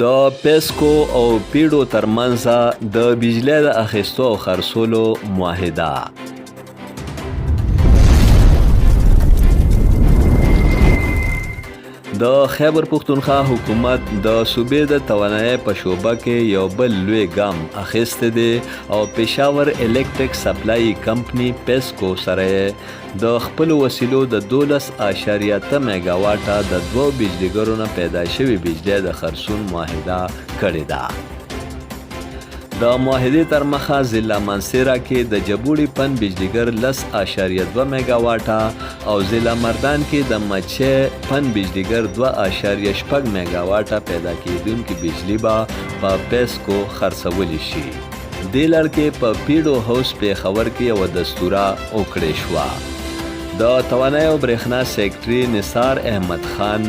د پیسکو او پیډو ترمنځ د بجلی د اخیستو او خرڅولو معاهده. د خیبر پختونخوا حکومت د صوبې د توانایي په شعبه کې یو بل لوی ګام اخیستی دی او پېښور الکتریک سپلای کمپنی پیسکو سره د خپلو وسیلو د 12.3 میګاواټه د دوو بجلیګرو نه پیدا شوي بجلی د خرڅون معاهده کړې ده. د معاهدې تر مخه ضلع منصیره کې د جبوړي پن بجلیګر 10.2 میګاواټه او ضلع مردان کې د مچې پن بجلیګر 2.6 میګاواټه پیدا کېدونکې بجلی به په پیسکو خرڅولی شي. دې لړ کې په پیډو هاوس پېښور کې یوه دستوره وکړې شوه. د توانایي او برېښنا سیکرټري نثار احمد خان،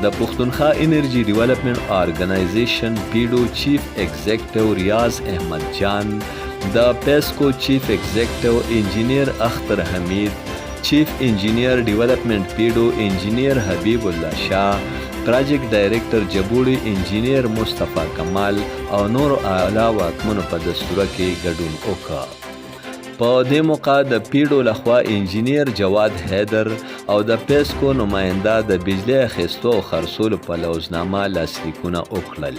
د پښتونخوا انرژي ډیولپمنټ آرګنایزیشن پیډو چیف ایگزیکټیو ریاض احمد جان، د پیسکو چیف ایگزیکټیو انجینیر اختر حمید، چیف انجینیر ډیولپمنټ پیډو انجینیر حبیب الله شاه، پراجیکټ ډایریکټر جبوړي انجینیر مصطفی کمال او نور اعلی واکمنو په دستوره کې ګډون وکړ. په دې موقع د پیډو لخوا انجینیر جواد حیدر او د پیسکو نماینده د بجلی اخیستو او خرڅولو په لوزنامه لاسلیکونه وکړل.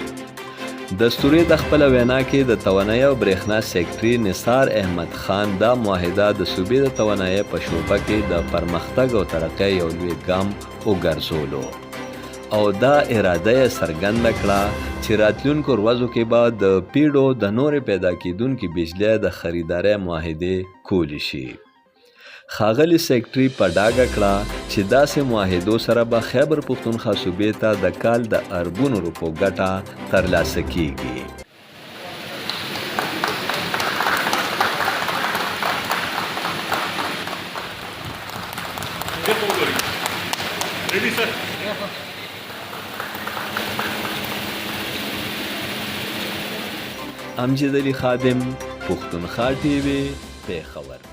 دستورې د خپله وینا کې د توانایي او برېښنا سیکرټري نثار احمد خان دا معاهده د صوبې د توانایي په شعبه کې د پرمختګ او ترقۍ یو لوی ګام وګرځولو او دا اراده یې څرګنده کړه چې راتلونکو ورځو کې به د پیډو د نورې پیدا کېدونکې بجلی د خریدارۍ معاهدې کولی شي. ښاغلي سیکرټري په ډاګه کړه چې داسې معاهدو سره به خیبر پښتونخوا صوبې ته د کال د اربونو روپو ګټه ترلاسه کیږي. امجد علي خادم، پښتونخوا ټي وي، پېښور.